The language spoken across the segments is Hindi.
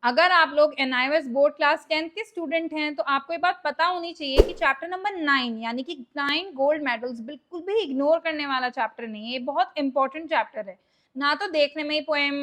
अगर आप लोग एनआईओएस बोर्ड क्लास 10th के स्टूडेंट हैं तो आपको ये बात पता होनी चाहिए कि चैप्टर नंबर 9 यानी कि 9 गोल्ड मेडल्स बिल्कुल भी इग्नोर करने वाला चैप्टर नहीं है। ये बहुत इंपॉर्टेंट चैप्टर है। ना तो देखने में ही पोएम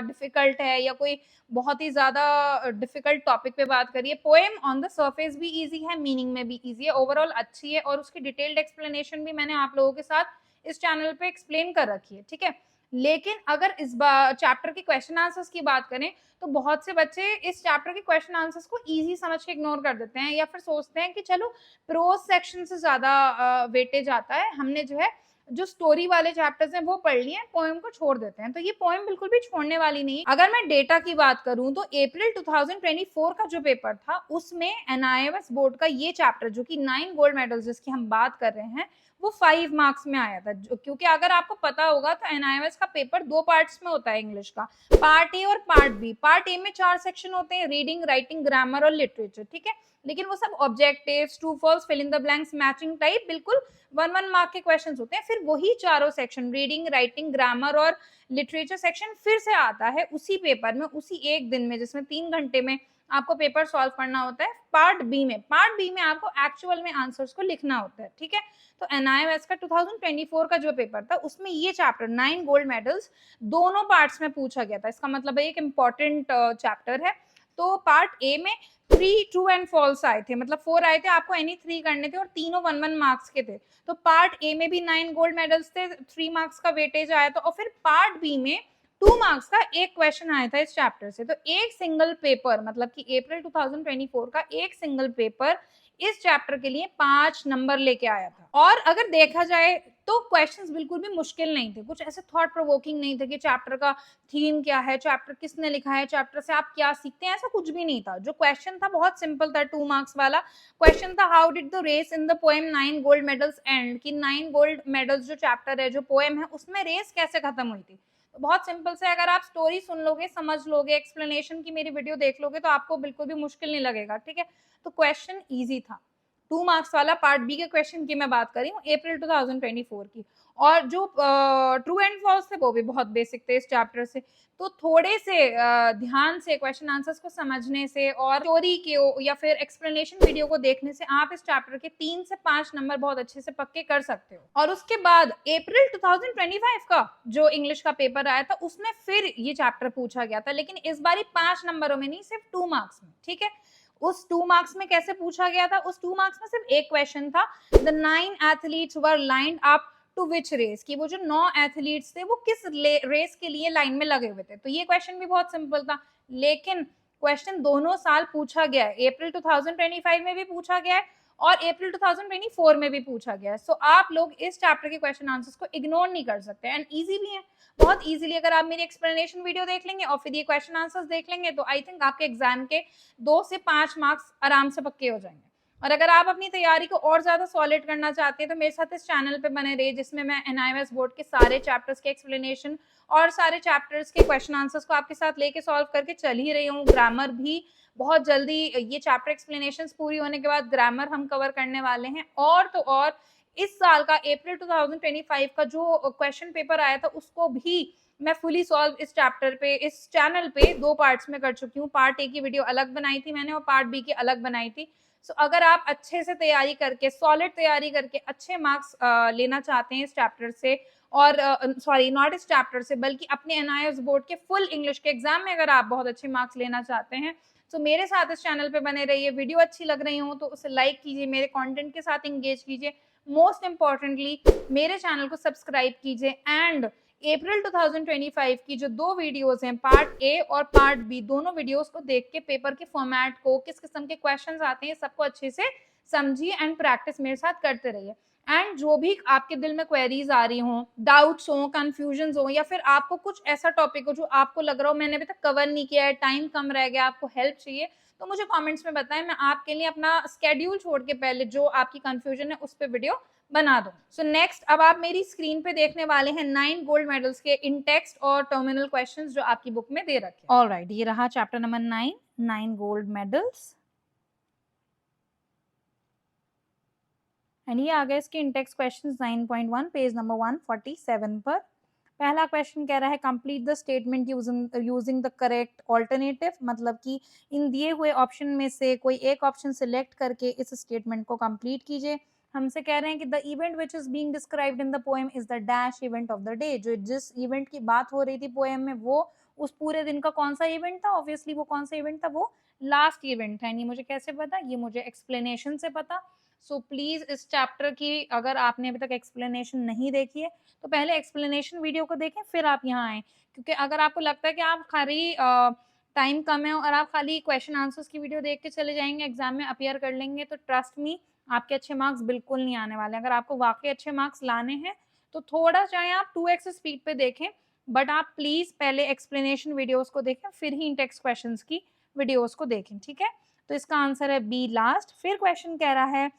डिफिकल्ट है या कोई बहुत ही ज्यादा डिफिकल्ट टॉपिक पे बात करिए। पोएम ऑन द सरफेस भी इजी है, मीनिंग में भी इजी है, ओवरऑल अच्छी है और उसकी डिटेल्ड एक्सप्लेनेशन भी मैंने आप लोगों के साथ इस चैनल पे एक्सप्लेन कर रखी है, ठीक है। लेकिन अगर इस बार चैप्टर के क्वेश्चन आंसर्स की बात करें तो बहुत से बच्चे इस चैप्टर के क्वेश्चन आंसर्स को इजी समझ के इग्नोर कर देते हैं या फिर सोचते हैं कि चलो प्रोज सेक्शन से ज्यादा वेटेज आता है, हमने जो है जो स्टोरी वाले चैप्टर्स हैं वो पढ़ लिए, पोएम को छोड़ देते हैं। तो ये पोएम बिल्कुल भी छोड़ने वाली नहीं है। अगर मैं डेटा की बात करूं तो अप्रैल 2024 का जो पेपर था उसमें एनआईओएस बोर्ड का ये चैप्टर जो कि 9 गोल्ड मेडल्स जिसकी हम बात कर रहे हैं वो 5 मार्क्स में आया था। क्योंकि अगर आपको पता होगा तो एनआईओएस का पेपर 2 पार्ट्स में होता है इंग्लिश का, पार्ट ए और पार्ट बी। पार्ट ए में 4 सेक्शन होते हैं, रीडिंग, राइटिंग, ग्रामर और लिटरेचर, ठीक है। लेकिन वो सब objectives, true false, fill in the blanks, matching type बिल्कुल 1 मार्क के क्वेश्चंस होते हैं। फिर वही चारों सेक्शन रीडिंग, राइटिंग, ग्रामर और लिटरेचर सेक्शन फिर से आता है उसी पेपर में, उसी एक दिन में, जिसमें 3 घंटे में आपको पेपर सॉल्व करना होता है। पार्ट बी में आपको एक्चुअल में आंसर्स को लिखना होता है, ठीक है। तो एनआईओएस का 2024 का जो पेपर था उसमें ये चैप्टर 9 गोल्ड मेडल्स दोनों पार्ट्स में पूछा गया था। इसका मतलब है एक इम्पॉर्टेंट चैप्टर है। तो पार्ट ए में 3 ट्रू एंड फॉल्स आए थे, मतलब 4 आए थे, आपको एनी 3 करने थे और तीनों 1 मार्क्स के थे। तो पार्ट ए में भी 9 गोल्ड मेडल्स थे, 3 मार्क्स का वेटेज आया था। और फिर पार्ट बी में 2 मार्क्स का एक क्वेश्चन आया था इस चैप्टर से। तो एक सिंगल पेपर, मतलब कि अप्रैल 2024 का एक सिंगल पेपर इस चैप्टर के लिए 5 नंबर लेके आया था। और अगर देखा जाए तो क्वेश्चंस बिल्कुल भी मुश्किल नहीं थे, कुछ ऐसे थॉट प्रोवोकिंग नहीं थे कि चैप्टर का थीम क्या है, चैप्टर किसने लिखा है, चैप्टर से आप क्या सीखते हैं, ऐसा कुछ भी नहीं था। जो क्वेश्चन था बहुत सिंपल था। 2 मार्क्स वाला क्वेश्चन था, how did the race in the poem 9 gold medals and, कि 9 गोल्ड मेडल्स जो चैप्टर है, जो पोएम है, उसमें रेस कैसे खत्म हुई थी। तो बहुत सिंपल से अगर आप स्टोरी सुन लोगे, समझ लोगे, एक्सप्लेनेशन की मेरी वीडियो देख लोगे तो आपको बिल्कुल भी मुश्किल नहीं लगेगा, ठीक है। तो क्वेश्चन इजी था। 2 मार्क्स वाला पार्ट बी के क्वेश्चन की मैं बात कर रही हूँ अप्रैल 2024 की। और जो ट्रू एंड फॉल्स थे वो भी बहुत बेसिक थे इस चैप्टर से। तो थोड़े से ध्यान से क्वेश्चन आंसर्स को समझने से और स्टोरी के या फिर एक्सप्लेनेशन वीडियो को देखने से आप इस चैप्टर के 3 से 5 नंबर बहुत अच्छे से पक्के कर सकते हो। और उसके बाद अप्रैल 2025 का जो इंग्लिश का पेपर आया था उसमें फिर ये चैप्टर पूछा गया था, लेकिन इस बार 5 नंबरों में नहीं, सिर्फ 2 मार्क्स में, ठीक है। उस 2 मार्क्स में कैसे पूछा गया था, उस 2 मार्क्स में सिर्फ एक क्वेश्चन था, the 9 athletes were lined up to which race, कि वो जो 9 एथलीट्स थे वो किस रेस के लिए लाइन में लगे हुए थे। तो ये क्वेश्चन भी बहुत सिंपल था, लेकिन क्वेश्चन दोनों साल पूछा गया है, अप्रैल 2025 में भी पूछा गया है और अप्रैल 2024 में भी पूछा गया है। सो आप लोग इस चैप्टर के क्वेश्चन आंसर्स को इग्नोर नहीं कर सकते, एंड इजी भी है बहुत इजीली। अगर आप मेरी एक्सप्लेनेशन वीडियो देख लेंगे और फिर ये क्वेश्चन आंसर्स देख लेंगे तो आई थिंक आपके एग्जाम के 2 से 5 मार्क्स आराम से पक्के हो जाएंगे। और अगर आप अपनी तैयारी को और ज्यादा सॉलिड करना चाहते हैं तो मेरे साथ इस चैनल पे बने रहिए, जिसमें मैं एनआईओएस बोर्ड के सारे चैप्टर्स के एक्सप्लेनेशन और सारे चैप्टर्स के क्वेश्चन आंसर्स को आपके साथ लेके सॉल्व करके चल ही रही हूँ। ग्रामर भी बहुत जल्दी, ये चैप्टर एक्सप्लेनेशन पूरी होने के बाद ग्रामर हम कवर करने वाले हैं। और तो और इस साल का अप्रैल 2025 का जो क्वेश्चन पेपर आया था उसको भी मैं फुली सॉल्व इस चैप्टर पे, इस चैनल पे 2 पार्ट्स में कर चुकी हूँ। पार्ट ए की वीडियो अलग बनाई थी मैंने और पार्ट बी की अलग बनाई थी। सो अगर आप अच्छे से तैयारी करके, सॉलिड तैयारी करके अच्छे मार्क्स लेना चाहते हैं इस चैप्टर से, और सॉरी नॉट इस चैप्टर से बल्कि अपने एनआईओएस बोर्ड के फुल इंग्लिश के एग्जाम में अगर आप बहुत अच्छे मार्क्स लेना चाहते हैं तो मेरे साथ इस चैनल पे बने रहिए। वीडियो अच्छी लग रही हो तो उसे लाइक कीजिए, मेरे कंटेंट के साथ इंगेज कीजिए, मोस्ट इंपॉर्टेंटली मेरे चैनल को सब्सक्राइब कीजिए। एंड अप्रैल 2025 की जो 2 वीडियोस हैं, पार्ट ए और पार्ट बी, दोनों वीडियोस को देख के पेपर के फॉर्मेट को, किस किस्म के क्वेश्चंस आते हैं, सबको अच्छे से समझिए एंड प्रैक्टिस मेरे साथ करते रहिए। एंड जो भी आपके दिल में क्वेरीज आ रही हो, डाउट्स हो, कंफ्यूजन हो, या फिर आपको कुछ ऐसा टॉपिक हो जो आपको लग रहा हो मैंने अभी तक कवर नहीं किया है, टाइम कम रह गया, आपको हेल्प चाहिए, तो मुझे कमेंट्स में बताएं। मैं आपके लिए अपना स्केड्यूल छोड़ के पहले जो आपकी कंफ्यूजन है उस पर वीडियो बना दो। सो नेक्स्ट, अब आप मेरी स्क्रीन पे देखने वाले हैं 9 गोल्ड मेडल्स के इन टेक्स्ट और टर्मिनल क्वेश्चंस जो आपकी बुक में दे रखे हैं। ऑलराइट, ये रहा chapter number 9 gold medals, and ये आ गए इसके इन टेक्स्ट क्वेश्चंस 9.1 पेज नंबर 147 पर। पहला क्वेश्चन कह रहा है complete the statement using the correct alternative, मतलब कि इन दिए हुए ऑप्शन में से कोई एक ऑप्शन सिलेक्ट करके इस स्टेटमेंट को कंप्लीट कीजिए। हमसे कह रहे हैं कि the event which is being described in the poem is the dash event of the day, जो जिस इवेंट की बात हो रही थी पोएम में वो उस पूरे दिन का कौन सा इवेंट था, ऑब्वियसली वो कौन सा इवेंट था, वो लास्ट इवेंट है। नहीं मुझे कैसे पता, ये मुझे एक्सप्लेनेशन से पता। सो प्लीज इस चैप्टर की अगर आपने अभी तक एक्सप्लेनेशन नहीं देखी है तो पहले एक्सप्लेनेशन वीडियो को देखें फिर आप यहाँ आए, क्योंकि अगर आपको लगता है कि आप खाली टाइम कम है और आप खाली क्वेश्चन आंसर्स की वीडियो देख के चले जाएंगे एग्जाम में अपियर कर लेंगे, तो ट्रस्ट मी आपके अच्छे मार्क्स बिल्कुल नहीं आने वाले। अगर आपको वाकई अच्छे मार्क्स लाने हैं तो थोड़ा चाहे आप 2x स्पीड पे देखें, बट आप प्लीज पहले एक्सप्लेनेशन वीडियोस को देखें फिर ही टेक्स्ट क्वेश्चंस की वीडियोस को देखें, ठीक है। तो इसका आंसर है बी लास्ट। फिर क्वेश्चन कह रहा है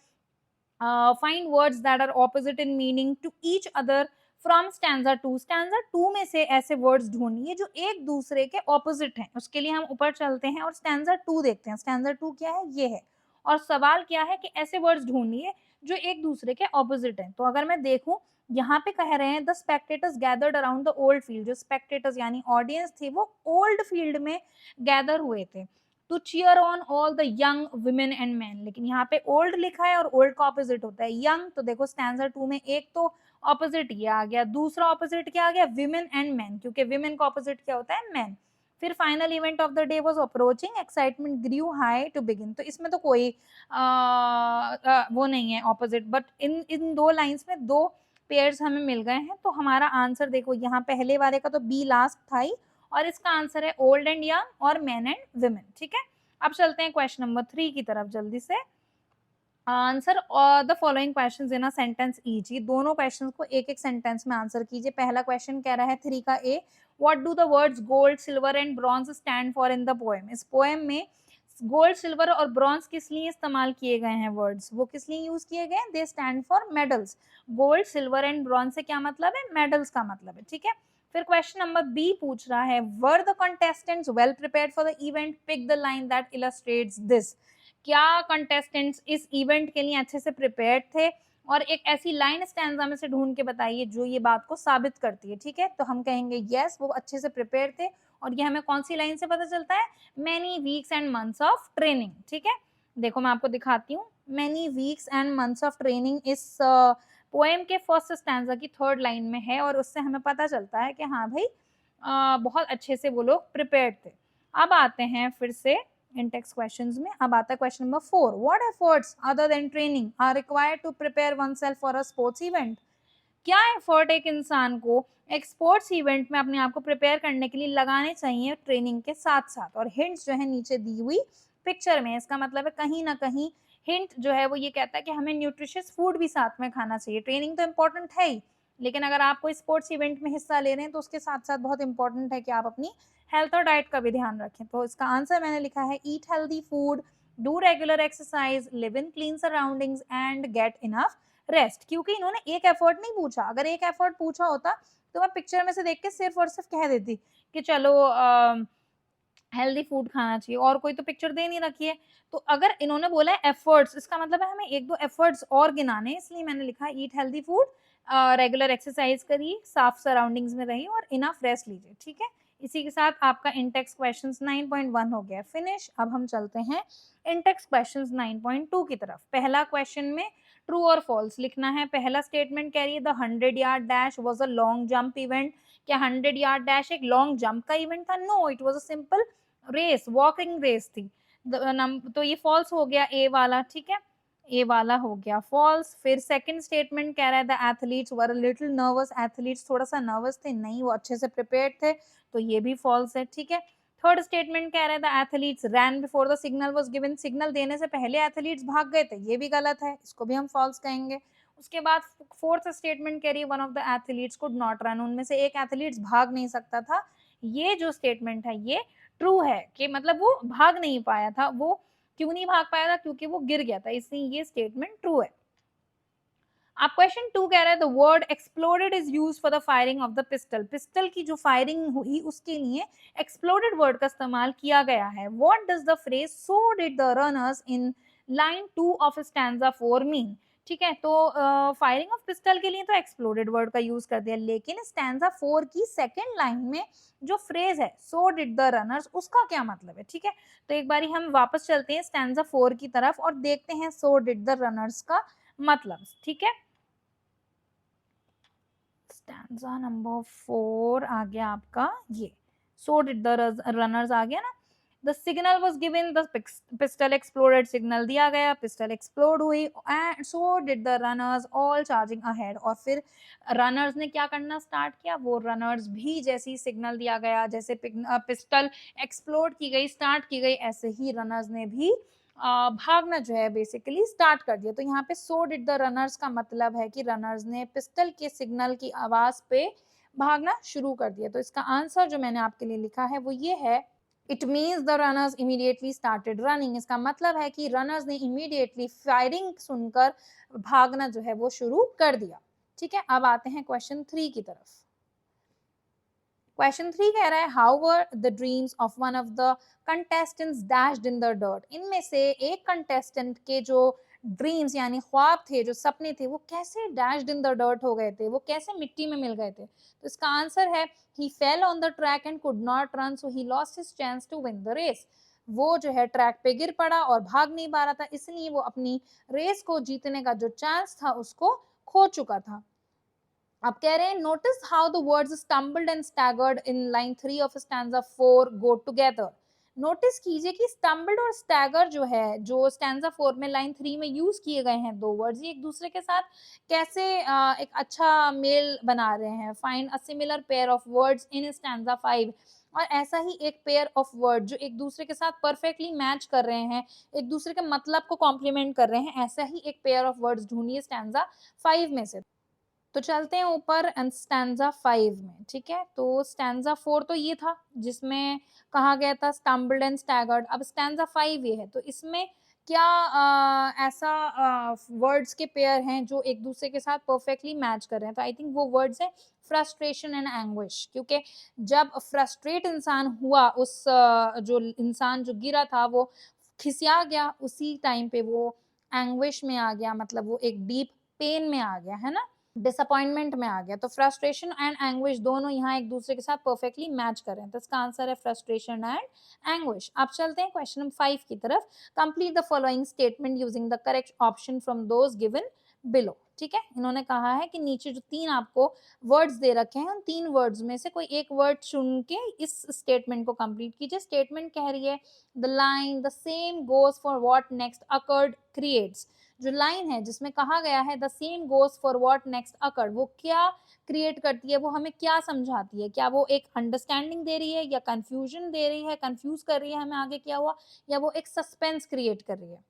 find words that are opposite in meaning to each other from stanza 2। Stanza 2 में से ऐसे वर्ड्स ढूंढिए जो एक दूसरे के ऑपोजिट हैं। उसके लिए हम ऊपर चलते हैं और स्टैंजा 2 देखते हैं। स्टैंजा 2 क्या है, ये है, और सवाल क्या है कि ऐसे वर्ड्स ढूंढिए जो एक दूसरे के ऑपोजिट हैं। तो अगर मैं देखूं यहाँ पे कह रहे हैं the spectators gathered around the old field, जो स्पेक्टेटर्स यानी ऑडियंस थे वो ओल्ड फील्ड में गैदर हुए थे to cheer on all the young women and man. लेकिन यहाँ पे ओल्ड लिखा है और ओल्ड का ऑपोजिट होता है यंग, तो देखो स्टैंजा 2 में एक तो ऑपोजिट ये आ गया, दूसरा ऑपोजिट क्या आ गया, विमेन एंड मैन, क्योंकि विमेन का ऑपोजिट क्या होता है, मैन। फिर final event of the day was approaching, excitement grew high to begin. तो इसमें तो कोई वो नहीं है ऑपोजिट, बट इन इन दो लाइंस में दो पेयर्स हमें मिल गए हैं। तो हमारा आंसर देखो यहाँ पहले वाले का तो बी लास्ट था ही, और इसका आंसर है ओल्ड एंड यंग और मैन एंड विमेन, ठीक है। अब चलते हैं क्वेश्चन नंबर 3 की तरफ जल्दी से। Answer the following questions in a sentence each. ये दोनों क्वेश्चंस को एक एक सेंटेंस में आंसर कीजिए। पहला क्वेश्चन कह रहा है 3 का A, what do the words gold silver and bronze stand for in the poem. इस पोएम में गोल्ड सिल्वर और ब्रॉन्ज किस लिए इस्तेमाल किए गए हैं वर्ड्स, वो किस लिए यूज किए गए हैं, they stand for medals. Gold silver and bronze से क्या मतलब है, मेडल्स का मतलब है, ठीक है। फिर क्वेश्चन नंबर बी पूछ रहा है were the contestants well prepared for the event, pick the line that illustrates this. क्या कंटेस्टेंट्स इस इवेंट के लिए अच्छे से प्रिपेयर्ड थे, और एक ऐसी लाइन स्टैंजा में से ढूंढ के बताइए जो ये बात को साबित करती है, ठीक है। तो हम कहेंगे यस वो अच्छे से प्रिपेयर थे, और ये हमें कौन सी लाइन से पता चलता है, many weeks and months of training, ठीक है। देखो मैं आपको दिखाती हूँ, many weeks and months of training इस पोएम के फर्स्ट स्टैंजा की थर्ड लाइन में है, और उससे हमें पता चलता है कि हाँ भाई बहुत अच्छे से वो लोग प्रिपेयर्ड थे। अब आते हैं फिर से इन टेक्स्ट क्वेश्चंस में। अब आता है question number 4, what efforts other than training are required to prepare oneself for a sports event. क्या एफर्ट एक इंसान को एक स्पोर्ट्स इवेंट में अपने आप को प्रिपेयर करने के लिए लगाने चाहिए ट्रेनिंग के साथ साथ। और हिंट्स जो है नीचे दी हुई पिक्चर में, इसका मतलब है कहीं ना कहीं हिंट जो है वो ये कहता है कि हमें न्यूट्रिशियस फूड भी साथ में खाना चाहिए। ट्रेनिंग तो इम्पोर्टेंट है ही, लेकिन अगर आप कोई स्पोर्ट्स इवेंट में हिस्सा ले रहे हैं तो उसके साथ साथ बहुत इंपॉर्टेंट है कि आप अपनी हेल्थ और डाइट का भी ध्यान रखें। तो इसका आंसर मैंने लिखा है eat healthy food, do regular exercise, live in clean surroundings and get enough rest. क्योंकि इन्होंने एक एफर्ट नहीं पूछा, अगर एक एफर्ट पूछा होता तो मैं पिक्चर में से देख के सिर्फ और सिर्फ कह देती कि चलो हेल्दी फूड खाना चाहिए, और कोई तो पिक्चर दे नहीं रखी है। तो अगर इन्होंने बोला है एफर्ट्स, इसका मतलब है हमें एक दो एफर्ट्स और गिनाने, इसलिए मैंने लिखा है eat healthy food, regular exercise करिए, साफ सराउंडिंग्स में रहिए और इनफ रेस्ट लीजिए, ठीक है। इसी के साथ आपका इंटेक्स क्वेश्चंस 9.1 हो गया फिनिश। अब हम चलते हैं इंटेक्स क्वेश्चंस 9.2 की तरफ। पहला क्वेश्चन में ट्रू और फॉल्स लिखना है। पहला स्टेटमेंट कह रही है the 100 yard dash was a long jump event. क्या 100 यार्ड डैश एक लॉन्ग जंप का इवेंट था? No, it was a simple race, walking race थी। तो ये फॉल्स हो गया ए वाला, ठीक है, ए वाला हो गया फॉल्स। फिर सेकंड स्टेटमेंट कह रहा है the athletes were a little nervous. Athletes थोड़ा सा नर्वस थे, नहीं वो अच्छे से प्रिपेयर्ड थे, तो ये भी फॉल्स है, ठीक है। थर्ड स्टेटमेंट कह रहा है the athletes ran before the signal was given. Signal देने से पहले एथलीट्स भाग गए थे, ये भी गलत है, इसको भी हम फॉल्स कहेंगे। उसके बाद फोर्थ स्टेटमेंट कह रही है one of the athletes could not run. उनमें से एक एथलीट्स भाग नहीं सकता था। ये जो स्टेटमेंट है ये ट्रू है, कि मतलब वो भाग नहीं पाया था। वो क्यों नहीं भाग पाया था? क्योंकि वो गिर गया था, इसलिए ये स्टेटमेंट ट्रू है। अब क्वेश्चन 2 कह रहा है the word exploded is used for the firing of the pistol. Pistol की जो फायरिंग हुई उसके लिए एक्सप्लोडेड वर्ड का इस्तेमाल किया गया है। What does the phrase so did the runners in line 2 of stanza 4 mean. ठीक है, तो फायरिंग ऑफ पिस्टल के लिए तो एक्सप्लोडेड वर्ड का यूज कर दिया, लेकिन स्टैंजा 4 की सेकेंड लाइन में जो फ्रेज है सो डिड द रनर्स, उसका क्या मतलब है? ठीक है, तो एक बारी हम वापस चलते हैं स्टैंजा 4 की तरफ और देखते हैं सो डिड द रनर्स का मतलब। ठीक है, स्टैंजा नंबर 4 आ गया आपका ये, सो डिड द रनर्स आ गया ना। The signal was given, the pistol exploded, signal दिया गया, पिस्टल एक्सप्लोड हुई, and so did the runners all charging ahead, और फिर रनर्स ने क्या करना स्टार्ट किया, वो रनर्स भी जैसे ही सिग्नल दिया गया, जैसे पिस्टल एक्सप्लोड की गई, स्टार्ट की गई, ऐसे ही रनर्स ने भी भागना जो है बेसिकली स्टार्ट कर दिया। तो यहाँ पे सो डिड द रनर्स का मतलब है कि रनर्स ने पिस्टल के सिग्नल की आवाज पे भागना शुरू कर दिया। तो इसका आंसर जो मैंने आपके लिए लिखा है वो ये है, it means the runners immediately started running. इसका मतलब है कि रनर्स ने इमीडिएटली फायरिंग सुनकर भागना जो है वो शुरू कर दिया। ठीक है, अब आते हैं क्वेश्चन 3 की तरफ। क्वेश्चन 3 कह रहा है how were the dreams of one of the contestants dashed in the dirt. इनमें से एक कंटेस्टेंट के जो ड्रीम्स यानी ख्वाब थे, जो सपने थे, वो कैसे डैश्ड इन द डर्ट हो गए थे, वो कैसे मिट्टी में मिल गए थे? तो इसका आंसर है he fell on the track and could not run so he lost his chance to win the race. वो जो है ट्रैक पे गिर पड़ा और भाग नहीं पा रहा था, इसलिए वो अपनी रेस को जीतने का जो चांस था उसको खो चुका था। अब कह रहे हैं notice how the words stumbled and staggered in line 3 of stanza 4 go together. Notice कीजिए कि स्टम्बल्ड और स्टैगर जो है, जो स्टैंजा 4 में लाइन 3 में यूज किए गए हैं दो वर्ड्स, ये एक दूसरे के साथ कैसे एक अच्छा मेल बना रहे हैं। Find a similar pair of words in stanza 5। और ऐसा ही एक पेयर ऑफ वर्ड जो एक दूसरे के साथ परफेक्टली मैच कर रहे हैं, एक दूसरे के मतलब को कॉम्प्लीमेंट कर रहे हैं, ऐसा ही एक पेयर ऑफ वर्ड्स ढूंढिए स्टैंजा 5 में से। तो चलते हैं ऊपर स्टैंजा 5 में। ठीक है, तो स्टैंजा 4 तो ये था जिसमें कहा गया था स्टम्बल्ड एंड स्टैगर्ड। अब स्टैंजा 5 ये है, तो इसमें क्या ऐसा वर्ड्स के पेयर हैं जो एक दूसरे के साथ परफेक्टली मैच कर रहे हैं? तो आई थिंक वो वर्ड्स हैं फ्रस्ट्रेशन एंड एंग्विश, क्योंकि जब फ्रस्ट्रेट इंसान हुआ, उस जो इंसान जो गिरा था वो खिसिया गया, उसी टाइम पे वो एंग्विश में आ गया, मतलब वो एक डीप पेन में आ गया, है ना, डिसअपॉइंटमेंट में आ गया। तो फ्रस्ट्रेशन एंड एंग्विश दोनों यहाँ एक दूसरे के साथ परफेक्टली मैच कर रहे हैं, तो इसका आंसर है फ्रस्ट्रेशन एंड एंग्विश। अब चलते हैं क्वेश्चन नंबर 5 की तरफ। Complete the following statement using the correct option from those given below. ठीक है, इन्होंने कहा है कि नीचे जो 3 आपको वर्ड्स दे रखे हैं, उन 3 वर्ड्स में से कोई एक वर्ड चुन के इस स्टेटमेंट को कंप्लीट कीजिए। स्टेटमेंट कह रही है the line the same goes for what next occurred creates. जो लाइन है जिसमें कहा गया है the same goes for what next occurred, वो क्या क्रिएट करती है, वो हमें क्या समझाती है? क्या वो एक अंडरस्टैंडिंग दे रही है, या कंफ्यूजन दे रही है, कंफ्यूज कर रही है हमें आगे क्या हुआ, या वो एक सस्पेंस क्रिएट कर रही है?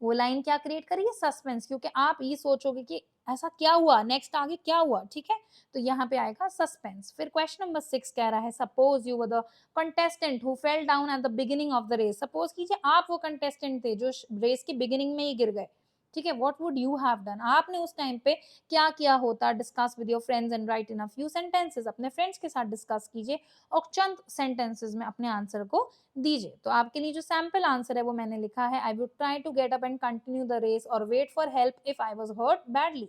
वो लाइन क्या क्रिएट कर रही है? सस्पेंस, क्योंकि आप ये सोचोगे कि ऐसा क्या हुआ, नेक्स्ट आगे क्या हुआ। ठीक है, तो यहाँ पे आएगा सस्पेंस। फिर क्वेश्चन नंबर 6 कह रहा है suppose you were the contestant who fell down at the beginning of the race. Suppose कीजिए आप वो कंटेस्टेंट थे जो रेस की बिगिनिंग में ही गिर गए। ठीक है, what would you have done? आपने उस टाइम पे क्या किया होता? Discuss with your friends and right in a few sentences. अपने फ्रेंड्स के साथ डिस्कस कीजिए और चंद सेंटेंसेस में अपने आंसर को दीजिए। तो आपके लिए जो सैम्पल आंसर है वो मैंने लिखा है, I would try to get up and continue the race और wait for help if I was hurt badly.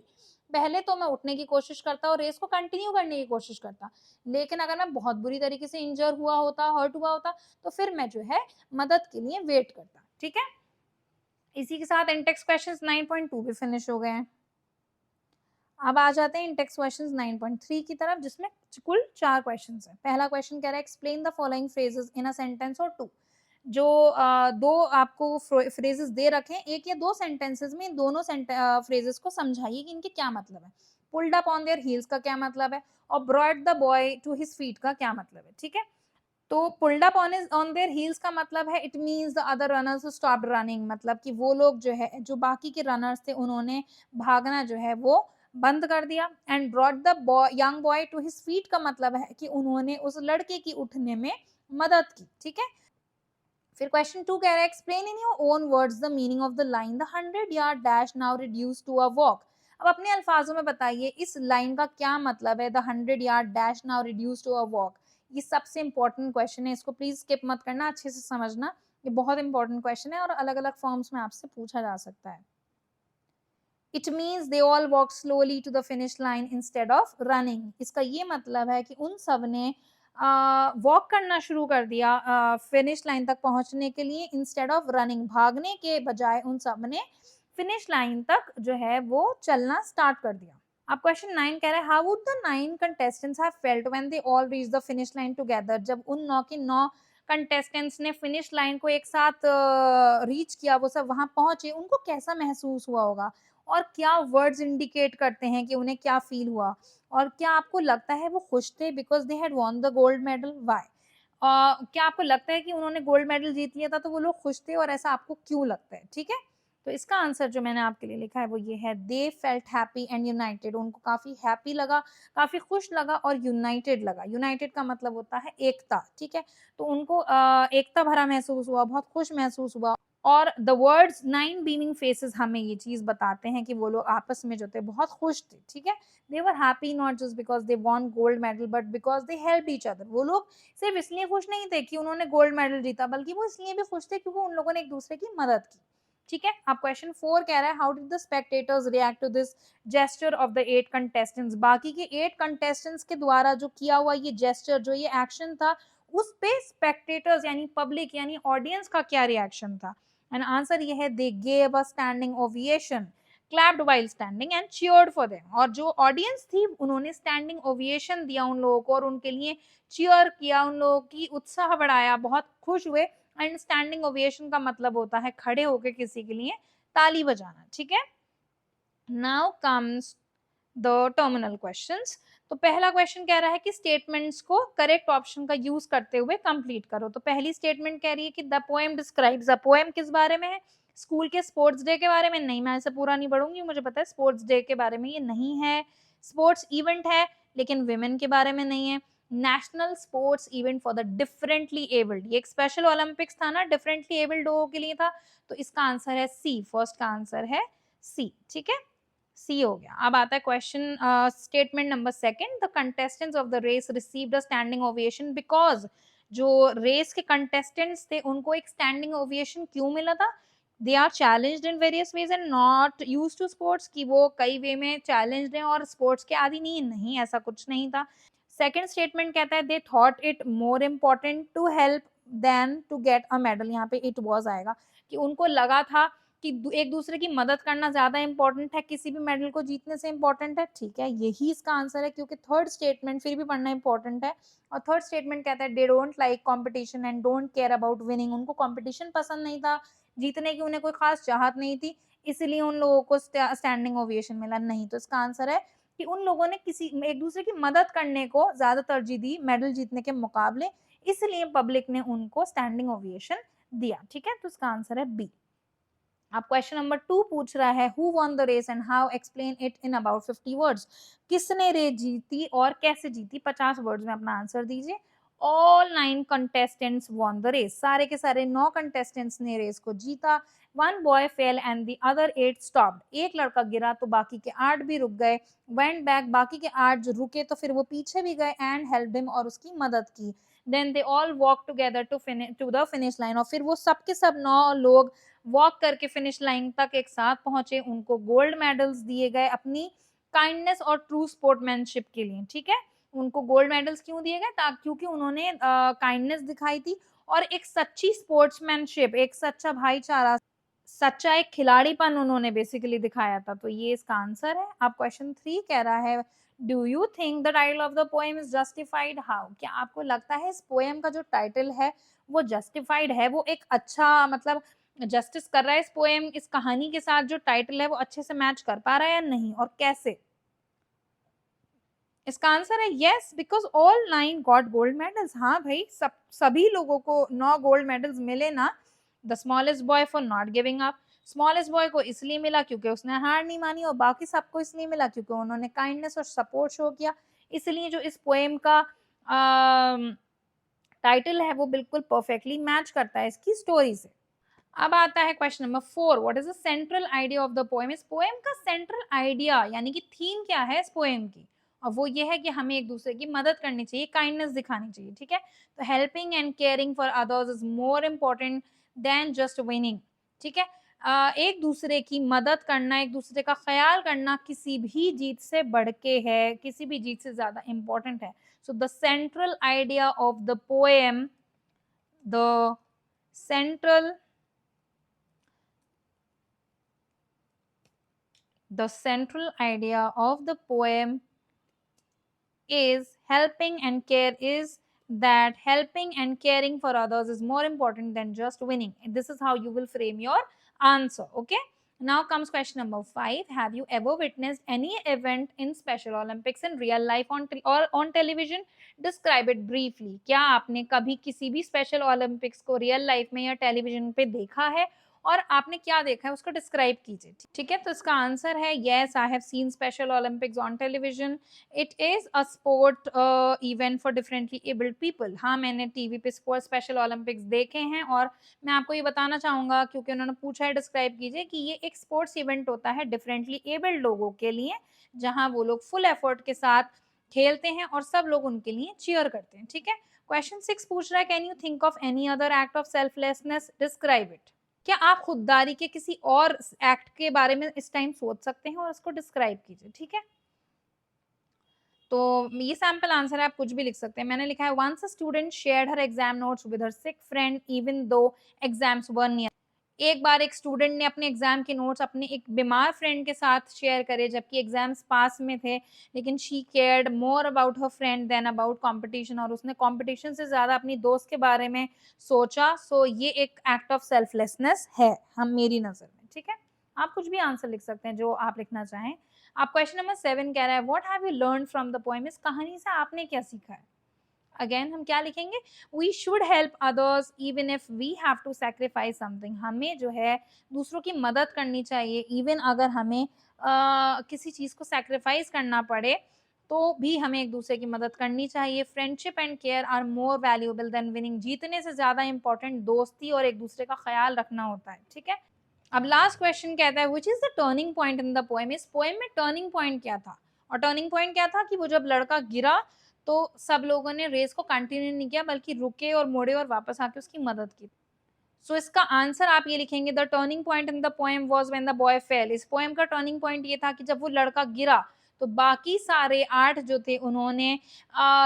पहले तो मैं उठने की कोशिश करता और रेस को कंटिन्यू करने की कोशिश करता, लेकिन अगर मैं बहुत बुरी तरीके से इंजर हुआ होता, हर्ट हुआ होता, तो फिर मैं जो है मदद के लिए वेट करता। ठीक है, इसी के साथ इंटेक्स क्वेश्चंस 9.2 भी फिनिश हो गए हैं। अब आ जाते हैं इंटेक्स क्वेश्चंस 9.3 की तरफ, जिसमें कुल 4 क्वेश्चंस हैं। पहला क्वेश्चन कह रहा है explain the following phrases in a sentence और 2। जो दो आपको फ्रेजेस दे रखे हैं, एक या दो सेंटेंसेस में इन दोनों फ्रेजेस को समझाइए कि इनके क्या मतलब है। Pulled up on their heels का क्या मतलब है, और brought the boy to his feet का क्या मतलब है। ठीक है, तो pulled up on their heels का मतलब है it means the other runners stopped running, मतलब कि वो लोग जो है, जो बाकी के रनर्स थे, उन्होंने भागना जो है वो बंद कर दिया। And brought the young boy to his feet का मतलब है कि उन्होंने उस लड़के की उठने में मदद की। ठीक है, फिर क्वेश्चन 2 कह रहा है explain in your own words the meaning of the line the 100-yard dash now reduce to a walk. अब अपने अल्फाजों में बताइए इस लाइन का क्या मतलब है, the 100-yard dash now reduce to a walk. ये सबसे इंपॉर्टेंट क्वेश्चन है, इसको प्लीज स्किप मत करना, अच्छे से समझना। ये बहुत इंपॉर्टेंट क्वेश्चन है और अलग अलग फॉर्म्स में आपसे पूछा जा सकता है। It means they all walk slowly to the finish line instead of running. इसका ये मतलब है कि उन सब ने वॉक करना शुरू कर दिया फिनिश लाइन तक पहुंचने के लिए, इंस्टेड ऑफ रनिंग, भागने के बजाय उन सब ने फिनिश लाइन तक जो है वो चलना स्टार्ट कर दिया। अब क्वेश्चन 9 कह रहा है how would the 9 contestants have felt when they all reach the finish line together. जब उन 9 के 9 कंटेस्टेंट्स ने फिनिश लाइन को एक साथ रीच किया, वो सब वहां पहुंचे, उनको कैसा महसूस हुआ होगा और क्या वर्ड्स इंडिकेट करते हैं कि उन्हें क्या फील हुआ, और क्या आपको लगता है वो खुश थे because they had won the gold medal, why? क्या आपको लगता है कि उन्होंने गोल्ड मेडल जीत लिया था तो वो लोग खुश थे, और ऐसा आपको क्यों लगता है? ठीक है, तो इसका आंसर जो मैंने आपके लिए लिखा है वो ये है, they felt happy and United. उनको काफी हैप्पी लगा, काफी खुश लगा और यूनाइटेड लगा। यूनाइटेड का मतलब होता है एकता, ठीक है, तो उनको एकता भरा महसूस हुआ, बहुत खुश महसूस हुआ। और द वर्ड्स 9 बीमिंग फेसेस हमें ये चीज बताते हैं कि वो लोग आपस में जो थे बहुत खुश थे, ठीक है। They were happy not just because they won gold medal but because they help each other. वो लोग सिर्फ इसलिए खुश नहीं थे कि उन्होंने गोल्ड मेडल जीता, बल्कि वो इसलिए भी खुश थे क्योंकि उन लोगों ने एक दूसरे की मदद की, ठीक है। अब क्वेश्चन 4 कह रहा है how did the spectators react to this gesture of the 8 contestants. बाकी के 8 कंटेस्टेंट्स के द्वारा जो किया हुआ ये जेस्चर, जो ये एक्शन था, उस पे स्पेक्टेटर्स यानी पब्लिक यानी ऑडियंस का क्या रिएक्शन था? एंड आंसर ये है, they gave a standing ovation, clapped while standing and cheered for them. और जो ऑडियंस थी उन्होंने स्टैंडिंग ओविएशन दिया उन लोगों को और उनके लिए चीयर किया, उन लोगों की उत्साह बढ़ाया, बहुत खुश हुए। एंड स्टैंडिंग ओविएशन का मतलब होता है खड़े होकर किसी के लिए ताली बजाना, ठीक है। Now comes the terminal questions. तो पहला क्वेश्चन कह रहा है कि स्टेटमेंट्स को करेक्ट ऑप्शन का यूज करते हुए कंप्लीट करो। तो पहली स्टेटमेंट कह रही है कि the poem describes. The poem किस बारे में है? स्कूल के स्पोर्ट्स डे के बारे में? नहीं, मैं ऐसे पूरा नहीं पढ़ूंगी, मुझे पता है स्पोर्ट्स डे के बारे में ये नहीं है। स्पोर्ट्स इवेंट है लेकिन विमेन के बारे में नहीं है। National sports event for the differently abled, ये एक स्पेशल ओलंपिक्स था ना, डिफरेंटली एबल्ड लोगों के लिए था, तो इसका आंसर है सी। फर्स्ट का आंसर है सी, ठीक है, सी हो गया। अब आता है question statement number second, the contestants of the race received a standing ovation because. जो रेस के कंटेस्टेंट्स थे उनको एक स्टैंडिंग ओवेशन क्यों मिला था? They are challenged in various ways and not used to sports, की वो कई वे में चैलेंज्ड हैं और स्पोर्ट्स के आदि नहीं, नहीं ऐसा कुछ नहीं था। सेकंड स्टेटमेंट कहता है they thought it more important to help than to get a medal. यहाँ पे इट वॉज आएगा कि उनको लगा था कि एक दूसरे की मदद करना ज्यादा इंपॉर्टेंट है किसी भी मेडल को जीतने से इंपॉर्टेंट है, ठीक है, यही इसका आंसर है, क्योंकि थर्ड स्टेटमेंट फिर भी पढ़ना इंपॉर्टेंट है। और थर्ड स्टेटमेंट कहता है they don't like competition and don't care about winning. उनको कंपटीशन पसंद नहीं था, जीतने की उन्हें कोई खास चाहत नहीं थी, इसलिए उन लोगों को स्टैंडिंग ओवेशन मिला नहीं। तो इसका आंसर है कि उन लोगों ने किसी एक दूसरे की मदद करने को ज्यादा तरजीह दी मेडल जीतने के मुकाबले, इसलिए पब्लिक ने उनको स्टैंडिंग ओवेशन दिया, ठीक है, तो इसका आंसर है बी। अब क्वेश्चन नंबर 2 पूछ रहा है who won the race and how explain it in about 50 words. किसने रेस जीती और कैसे जीती? 50 वर्ड्स में अपना आंसर दीजिए। All 9 contestants won the race, सारे के सारे 9 कंटेस्टेंट्स ने रेस को जीता। One boy fell and the other 8 stopped, एक लड़का गिरा तो बाकी के 8 भी रुक गए। वेंट बैक, बाकी के 8 जो रुके तो फिर वो पीछे भी गए, एंड हेल्प हिम, और उसकी मदद की। Then they all walk together to the finish line, और फिर वो सब के सब 9 लोग वॉक करके फिनिश लाइन तक एक साथ पहुंचे। उनको गोल्ड मेडल्स दिए गए अपनी काइंडनेस और ट्रू स्पोर्टमैनशिप के लिए, ठीक है। उनको गोल्ड मेडल्स क्यों दिए गए? क्योंकि उन्होंने काइंडनेस दिखाई थी और एक सच्ची स्पोर्ट्समैनशिप, एक सच्चा भाईचारा, सच्चा एक खिलाड़ीपन उन्होंने बेसिकली दिखाया था। तो ये इसका आंसर है। अब क्वेश्चन 3 कह रहा है do you think the title of the poem is justified how. क्या आपको लगता है इस पोएम का जो टाइटल है वो जस्टिफाइड है, वो एक अच्छा मतलब जस्टिस कर रहा है इस पोएम, इस कहानी के साथ जो टाइटल है वो अच्छे से मैच कर पा रहा है या नहीं, और कैसे? इसका आंसर है yes, because all 9 got gold medals. हाँ भाई, सभी लोगों को 9 गोल्ड मेडल्स मिले ना। The smallest boy for not giving up, smallest boy को इसलिए मिला क्योंकि उसने हार नहीं मानी, और बाकी सबको इसलिए मिला क्योंकि उन्होंने काइंडनेस और सपोर्ट शो किया। इसलिए जो इस पोएम का टाइटल है वो बिल्कुल परफेक्टली मैच करता है इसकी स्टोरी से। अब आता है question number 4, what is the central idea of the poem. इस पोएम का सेंट्रल आइडिया यानी कि थीम क्या है इस पोएम की? और वो ये है कि हमें एक दूसरे की मदद करनी चाहिए, काइंडनेस दिखानी चाहिए, ठीक है। तो helping and caring for others is more important then just winning, ठीक है। एक दूसरे की मदद करना, एक दूसरे का ख्याल करना किसी भी जीत से बढ़ के है, किसी भी जीत से ज्यादा इम्पोर्टेंट है. So the central idea of the poem, the central idea of the poem is helping and care, is that helping and caring for others is more important than just winning. This is how you will frame your answer. Okay, now comes question number 5. Have you ever witnessed any event in Special Olympics in real life or on television? Describe it briefly. क्या आपने कभी किसी भी स्पेशल ओलंपिक्स को रियल लाइफ में या टेलीविजन पे देखा है और आपने क्या देखा है उसको डिस्क्राइब कीजिए. ठीक है, तो इसका आंसर है yes, I have seen special Olympics on television. It is a sport event for differently abled people. हाँ, मैंने टीवी पे स्पोर्ट स्पेशल ओलंपिक्स देखे हैं और मैं आपको ये बताना चाहूंगा क्योंकि उन्होंने पूछा है डिस्क्राइब कीजिए कि ये एक स्पोर्ट्स इवेंट होता है डिफरेंटली एबल्ड लोगों के लिए, जहां वो लोग फुल एफर्ट के साथ खेलते हैं और सब लोग उनके लिए चीयर करते हैं. ठीक है, क्वेश्चन 6 पूछ रहा है can you think of any other act of selflessness, describe it. क्या आप खुददारी के किसी और एक्ट के बारे में इस टाइम सोच सकते हैं और उसको डिस्क्राइब कीजिए. ठीक है, तो ये सैम्पल आंसर है, आप कुछ भी लिख सकते हैं. मैंने लिखा है once a student shared her exam notes with her sick friend even though exams were near. एक बार एक स्टूडेंट ने अपने एग्जाम के नोट्स अपने एक बीमार फ्रेंड के साथ शेयर करे जबकि एग्जाम्स पास में थे, लेकिन she cared more about her friend than about competition, और उसने कंपटीशन से ज्यादा अपनी दोस्त के बारे में सोचा. सो ये एक एक्ट ऑफ सेल्फलेसनेस है हम मेरी नजर में. ठीक है, आप कुछ भी आंसर लिख सकते हैं जो आप लिखना चाहें. आप क्वेश्चन नंबर 7 कह रहा है what have you learn from the poem, इस कहानी से आपने क्या सीखा है. अगेन हम क्या लिखेंगे, we should help others even if we have to sacrifice something. हमें जो है दूसरों की मदद करनी चाहिए इवन अगर हमें किसी चीज को सैक्रिफाइस करना पड़े तो भी हमें एक दूसरे की मदद करनी चाहिए. Friendship and care are more valuable than winning. जीतने से ज्यादा इंपॉर्टेंट दोस्ती और एक दूसरे का ख्याल रखना होता है. ठीक है, अब लास्ट क्वेश्चन कहता है which is the turning point in the poem. इस पोएम में टर्निंग पॉइंट क्या था, और टर्निंग पॉइंट क्या था कि वो जब लड़का गिरा तो सब लोगों ने रेस को कंटिन्यू नहीं किया बल्कि रुके और मुड़े और वापस आके उसकी मदद की. सो इसका आंसर आप ये लिखेंगे the turning point in the poem was when the boy fail. इस पोएम का टर्निंग पॉइंट ये था कि जब वो लड़का गिरा तो बाकी सारे 8 जो थे उन्होंने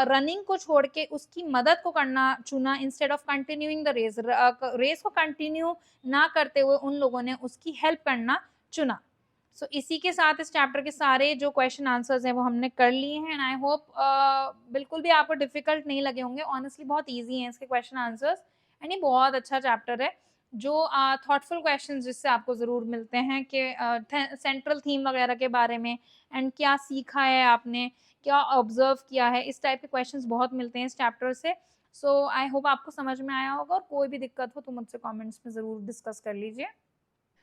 रनिंग को छोड़ के उसकी मदद को करना चुना instead of continuing the race. Race को कंटिन्यू ना करते हुए उन लोगों ने उसकी हेल्प करना चुना. सो इसी के साथ इस चैप्टर के सारे जो क्वेश्चन आंसर्स हैं वो हमने कर लिए हैं. एंड आई होप बिल्कुल भी आपको डिफिकल्ट नहीं लगे होंगे. ऑनेस्टली बहुत इजी हैं इसके क्वेश्चन आंसर्स. एंड ये बहुत अच्छा चैप्टर है जो थॉटफुल क्वेश्चन जिससे आपको ज़रूर मिलते हैं कि सेंट्रल थीम वगैरह के बारे में एंड क्या सीखा है आपने, क्या ऑब्जर्व किया है, इस टाइप के क्वेश्चंस बहुत मिलते हैं इस चैप्टर से. सो आई होप आपको समझ में आया होगा और कोई भी दिक्कत हो तो मुझसे कमेंट्स में ज़रूर डिस्कस कर लीजिए.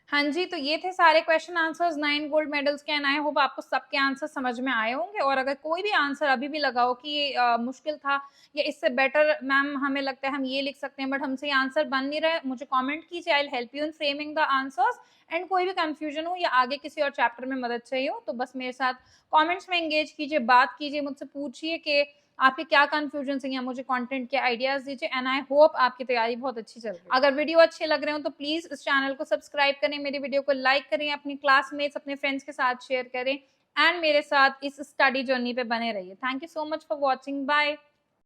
हाँ जी, तो ये थे सारे क्वेश्चन आंसर्स 9 गोल्ड मेडल्स के. एंड आई होप आपको सबके आंसर समझ में आए होंगे. और अगर कोई भी आंसर अभी भी लगा हो कि ये मुश्किल था या इससे बेटर मैम हमें लगता है हम ये लिख सकते हैं बट हमसे ये आंसर बन नहीं रहा है, मुझे कमेंट कीजिए. I will help you in framing the answers. And कोई भी कंफ्यूजन हो या आगे किसी और चैप्टर में मदद चाहिए हो तो बस मेरे साथ कमेंट्स में एंगेज कीजिए, बात कीजिए, मुझसे पूछिए कि आपके क्या कंफ्यूजन है या मुझे कंटेंट के आइडियाज दीजिए. एंड आई होप आपकी तैयारी बहुत अच्छी चल रही है. अगर वीडियो अच्छे लग रहे हो तो प्लीज इस चैनल को सब्सक्राइब करें, मेरी वीडियो को लाइक करें, अपने क्लासमेट्स अपने फ्रेंड्स के साथ शेयर करें एंड मेरे साथ इस स्टडी जर्नी पे बने रहिए. Thank you so much for watching. Bye.